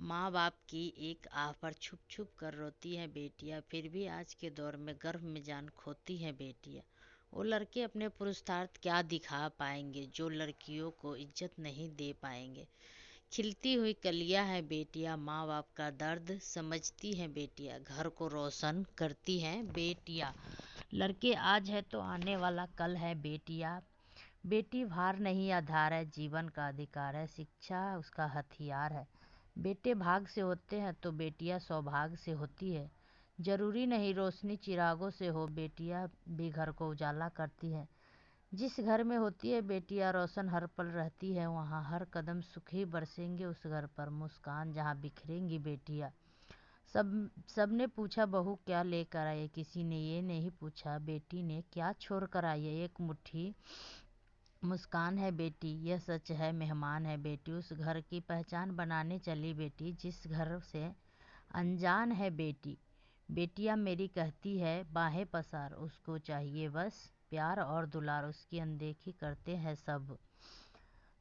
माँ बाप की एक आह पर छुप छुप कर रोती हैं बेटियां, फिर भी आज के दौर में गर्भ में जान खोती हैं बेटियां। वो लड़के अपने पुरुषार्थ क्या दिखा पाएंगे जो लड़कियों को इज्जत नहीं दे पाएंगे। खिलती हुई कलियां हैं बेटियां, माँ बाप का दर्द समझती हैं बेटियां, घर को रोशन करती हैं बेटियां। लड़के आज है तो आने वाला कल है बेटियां। बेटी भार नहीं आधार है, जीवन का अधिकार है, शिक्षा उसका हथियार है। बेटे भाग से होते हैं तो बेटियां सौभाग्य से होती है। जरूरी नहीं रोशनी चिरागों से हो, बेटियां भी घर को उजाला करती है। जिस घर में होती है बेटियां रोशन हर पल रहती है, वहाँ हर कदम सुख ही बरसेंगे उस घर पर, मुस्कान जहाँ बिखरेंगी बेटियां। सबने पूछा बहू क्या लेकर आई, किसी ने ये नहीं पूछा बेटी ने क्या छोड़ कर आई है। एक मुट्ठी मुस्कान है बेटी, यह सच है, मेहमान है बेटी, उस घर की पहचान बनाने चली बेटी जिस घर से अनजान है बेटी। बेटियां मेरी कहती है बाहें पसार, उसको चाहिए बस प्यार और दुलार, उसकी अनदेखी करते हैं सब।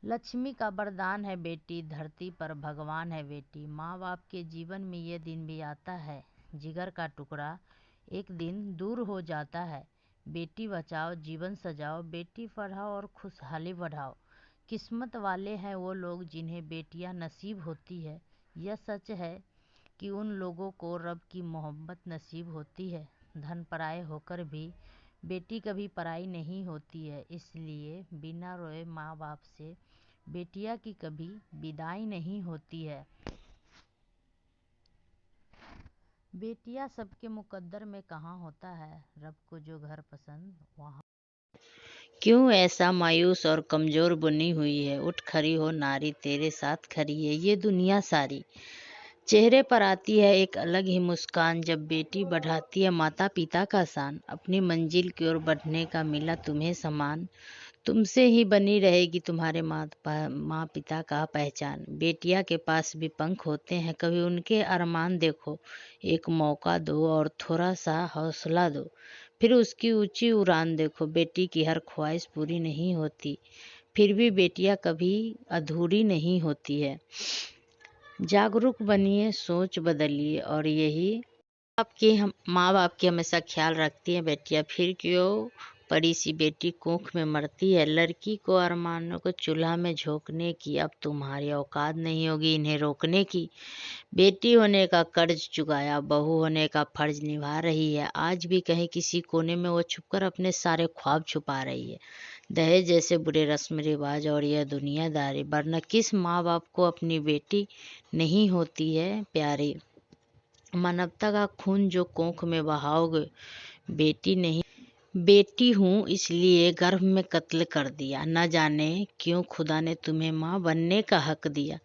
लक्ष्मी का वरदान है बेटी, धरती पर भगवान है बेटी। माँ बाप के जीवन में ये दिन भी आता है, जिगर का टुकड़ा एक दिन दूर हो जाता है। बेटी बचाओ जीवन सजाओ, बेटी पढ़ाओ और खुशहाली बढ़ाओ। किस्मत वाले हैं वो लोग जिन्हें बेटियां नसीब होती है। यह सच है कि उन लोगों को रब की मोहब्बत नसीब होती है। धन पराए होकर भी बेटी कभी पराई नहीं होती है, इसलिए बिना रोए माँ बाप से बेटियां की कभी विदाई नहीं होती है। बेटियां सबके मुकद्दर में कहाँ होता है, रब को जो घर पसंद वहाँ। क्यों ऐसा मायूस और कमजोर बुनी हुई है, उठ खड़ी हो नारी, तेरे साथ खड़ी है ये दुनिया सारी। चेहरे पर आती है एक अलग ही मुस्कान जब बेटी बढ़ाती है माता पिता का शान। अपनी मंजिल की ओर बढ़ने का मिला तुम्हें सम्मान, तुमसे ही बनी रहेगी तुम्हारे माँ पिता का पहचान। बेटिया के पास भी पंख होते हैं, कभी उनके अरमान देखो, एक मौका दो और थोड़ा सा हौसला दो, फिर उसकी ऊंची उड़ान देखो। बेटी की हर ख्वाहिश पूरी नहीं होती, फिर भी बेटियां कभी अधूरी नहीं होती है। जागरूक बनिए, सोच बदलिए और यही आपकी हम माँ बाप की हमेशा ख्याल रखती हैं बेटियां। फिर क्यों पड़ी सी बेटी कोख में मरती है, लड़की को अरमानों को चूल्हा में झोंकने की अब तुम्हारी औकात नहीं होगी इन्हें रोकने की। बेटी होने का कर्ज चुकाया, बहू होने का फर्ज निभा रही है, आज भी कहीं किसी कोने में वो छुपकर अपने सारे ख्वाब छुपा रही है। दहेज जैसे बुरे रस्म रिवाज और यह दुनियादारी, वरना किस माँ बाप को अपनी बेटी नहीं होती है प्यारी। मानवता का खून जो कोख में बहाओगे, बेटी नहीं बेटी हूँ इसलिए गर्भ में कत्ल कर दिया, न जाने क्यों खुदा ने तुम्हें माँ बनने का हक दिया।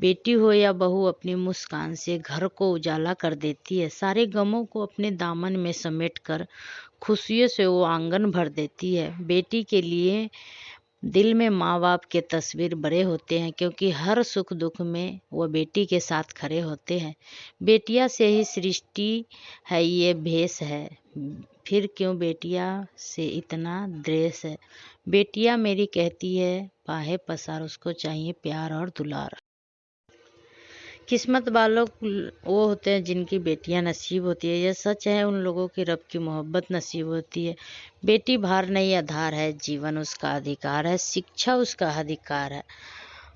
बेटी हो या बहू अपनी मुस्कान से घर को उजाला कर देती है, सारे गमों को अपने दामन में समेट कर खुशियों से वो आंगन भर देती है। बेटी के लिए दिल में माँ बाप के तस्वीर बड़े होते हैं, क्योंकि हर सुख दुख में वो बेटी के साथ खड़े होते हैं। बेटिया से ही सृष्टि है ये भेष है, फिर क्यों बेटिया से इतना द्वेष है। बेटिया मेरी कहती है बाहें पसार, उसको चाहिए प्यार और दुलार। किस्मत वालों वो होते हैं जिनकी बेटियां नसीब होती है, यह सच है उन लोगों की रब की मोहब्बत नसीब होती है। बेटी भार नहीं आधार है, जीवन उसका अधिकार है, शिक्षा उसका अधिकार है।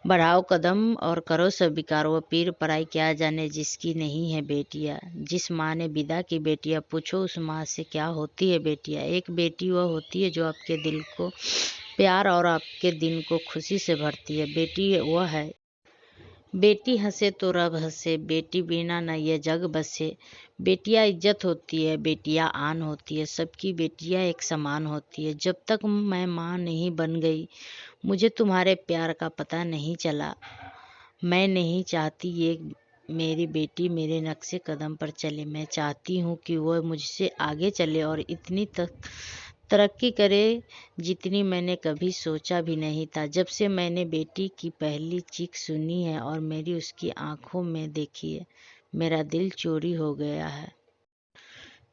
बढ़ाओ कदम और करो स्वीकार, वो पीर पराई क्या जाने जिसकी नहीं है बेटियां। जिस माँ ने विदा की बेटियां, पूछो उस माँ से क्या होती है बेटियां। एक बेटी वह होती है जो आपके दिल को प्यार और आपके दिन को खुशी से भरती है। बेटी वह है, बेटी हंसे तो रब हंसे, बेटी बिना न ये जग बसे। बेटियां इज्जत होती है, बेटियां आन होती है, सबकी बेटियां एक समान होती है। जब तक मैं माँ नहीं बन गई, मुझे तुम्हारे प्यार का पता नहीं चला। मैं नहीं चाहती ये मेरी बेटी मेरे नक्शे कदम पर चले, मैं चाहती हूँ कि वो मुझसे आगे चले और इतनी तक तरक्की करे जितनी मैंने कभी सोचा भी नहीं था। जब से मैंने बेटी की पहली चीख सुनी है और मेरी उसकी आंखों में देखी है, मेरा दिल चोरी हो गया है।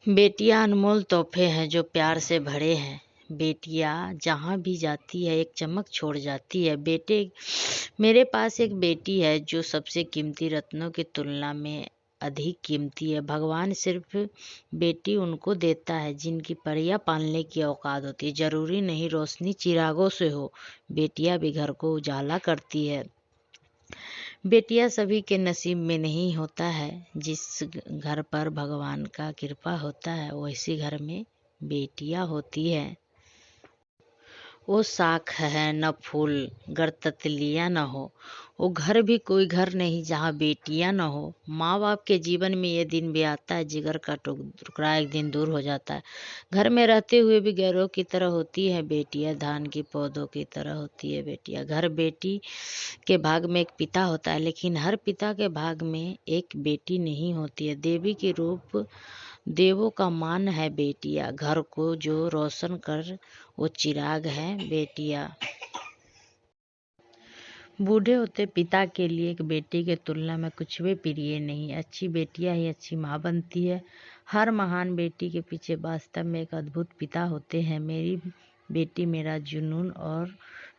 बेटियां अनमोल तोहफे हैं जो प्यार से भरे हैं, बेटियां जहाँ भी जाती है एक चमक छोड़ जाती है। मेरे पास एक बेटी है जो सबसे कीमती रत्नों की तुलना में अधिक कीमती है। भगवान सिर्फ बेटी उनको देता है जिनकी परियां पालने की औकात होती है। जरूरी नहीं रोशनी चिरागों से हो, बेटियां भी घर को उजाला करती है। बेटियां सभी के नसीब में नहीं होता है। जिस घर पर भगवान का कृपा होता है वैसे घर में बेटियां होती है। वो साख है न फूल गर तितलियां न हो, वो घर भी कोई घर नहीं जहाँ बेटियां न हो। माँ बाप के जीवन में ये दिन भी आता है, जिगर का टुकड़ा एक दिन दूर हो जाता है। घर में रहते हुए भी गैरों की तरह होती है बेटियां, धान की पौधों की तरह होती है बेटियां। घर बेटी के भाग में एक पिता होता है, लेकिन हर पिता के भाग में एक बेटी नहीं होती है। देवी के रूप देवों का मान है बेटियां, घर को जो रोशन कर वो चिराग है बेटियां। बूढ़े होते पिता के लिए एक बेटी के तुलना में कुछ भी प्रिय नहीं। अच्छी बेटियां ही अच्छी माँ बनती है। हर महान बेटी के पीछे वास्तव में एक अद्भुत पिता होते हैं। मेरी बेटी मेरा जुनून और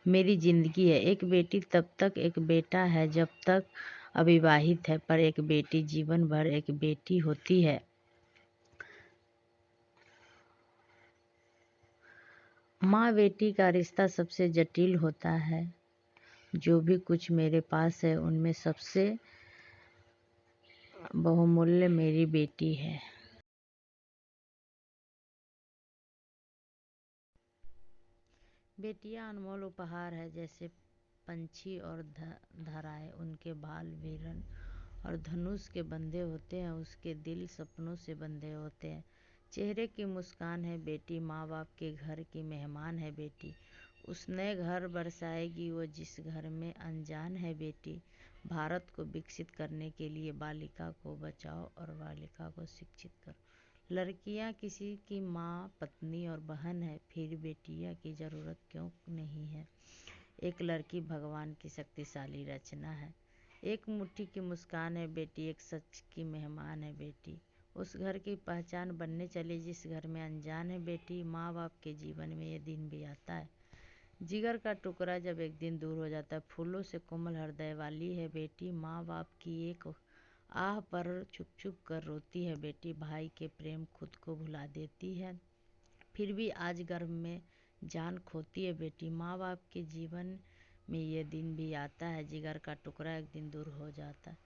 मेरी जिंदगी है। एक बेटी तब तक एक बेटा है जब तक अविवाहित है, पर एक बेटी जीवन भर एक बेटी होती है। माँ बेटी का रिश्ता सबसे जटिल होता है। जो भी कुछ मेरे पास है उनमें सबसे बहुमूल्य मेरी बेटी है। बेटियां अनमोल उपहार है, जैसे पंछी और धराए। उनके बाल वीरन और धनुष के बंधे होते हैं, उसके दिल सपनों से बंधे होते हैं। चेहरे की मुस्कान है बेटी, माँ बाप के घर की मेहमान है बेटी। उस नए घर बरसाएगी वो जिस घर में अनजान है बेटी। भारत को विकसित करने के लिए बालिका को बचाओ और बालिका को शिक्षित करो। लड़कियां किसी की माँ, पत्नी और बहन है, फिर बेटियां की जरूरत क्यों नहीं है। एक लड़की भगवान की शक्तिशाली रचना है। एक मुट्ठी की मुस्कान है बेटी, एक सच की मेहमान है बेटी। उस घर की पहचान बनने चली जिस घर में अनजान है बेटी। माँ बाप के जीवन में ये दिन भी आता है। जिगर का टुकड़ा जब एक दिन दूर हो जाता है। फूलों से कोमल हृदय वाली है बेटी, माँ बाप की एक आह पर चुप चुप कर रोती है बेटी। भाई के प्रेम खुद को भुला देती है, फिर भी आज गर्भ में जान खोती है बेटी। माँ बाप के जीवन में ये दिन भी आता है। जिगर का टुकड़ा एक दिन दूर हो जाता है।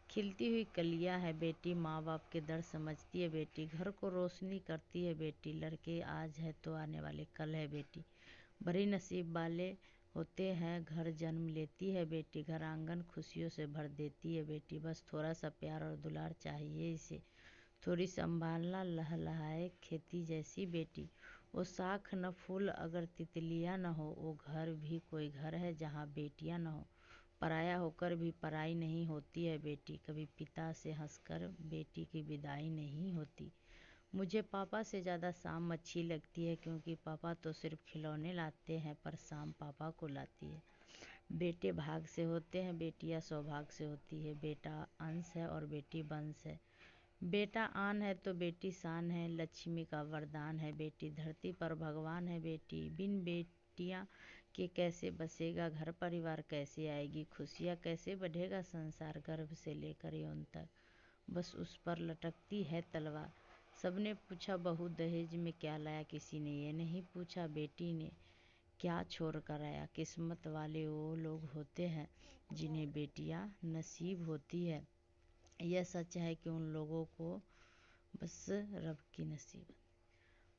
खिलती हुई कलियां है बेटी, माँ बाप के दर्द समझती है बेटी। घर को रोशनी करती है बेटी। लड़के आज है तो आने वाले कल है बेटी। बड़ी नसीब वाले होते हैं घर जन्म लेती है बेटी। घर आंगन खुशियों से भर देती है बेटी। बस थोड़ा सा प्यार और दुलार चाहिए इसे, थोड़ी संभालना लहलहाए खेती जैसी बेटी। वो साख न फूल अगर तितलियां न हो, वो घर भी कोई घर है जहाँ बेटियां न हो। पराया होकर भी पराई नहीं होती है बेटी। कभी पिता से हंसकर बेटी की विदाई नहीं होती। मुझे पापा से ज़्यादा शाम अच्छी लगती है, क्योंकि पापा तो सिर्फ खिलौने लाते हैं, पर शाम पापा को लाती है। बेटे भाग से होते हैं, बेटियां सौभाग्य से होती है। बेटा अंश है और बेटी वंश है। बेटा आन है तो बेटी शान है। लक्ष्मी का वरदान है बेटी, धरती पर भगवान है बेटी। बिन बेटियां के कैसे बसेगा घर परिवार, कैसे आएगी खुशियाँ, कैसे बढ़ेगा संसार। गर्भ से लेकर यौन तक बस उस पर लटकती है तलवार। सबने पूछा बहू दहेज में क्या लाया, किसी ने ये नहीं पूछा बेटी ने क्या छोड़ कर आया। किस्मत वाले वो लोग होते हैं जिन्हें बेटियां नसीब होती है। यह सच है कि उन लोगों को बस रब की नसीब।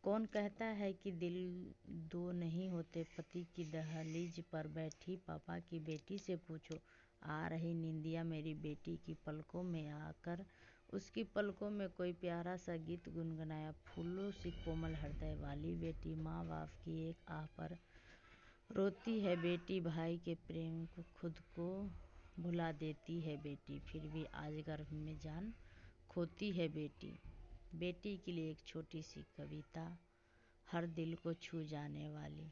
कौन कहता है कि दिल दो नहीं होते। पति की दहलीज पर बैठी पापा की बेटी से पूछो, आ रही निंदिया मेरी बेटी की पलकों में आकर। उसकी पलकों में कोई प्यारा सा गीत गुनगुनाया। फूलों सी कोमल हृदय वाली बेटी, माँ बाप की एक आह पर रोती है बेटी। भाई के प्रेम को खुद को भुला देती है बेटी, फिर भी आज गर्भ में जान खोती है बेटी। बेटी के लिए एक छोटी सी कविता, हर दिल को छू जाने वाली।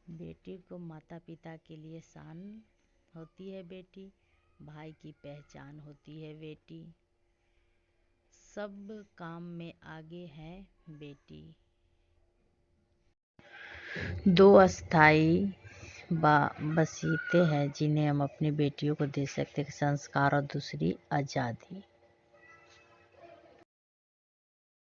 बेटी को माता पिता के लिए शान होती है बेटी, भाई की पहचान होती है बेटी, सब काम में आगे है बेटी। दो अस्थाई वसीयतें हैं जिन्हें हम अपनी बेटियों को दे सकते हैं, संस्कार और दूसरी आज़ादी।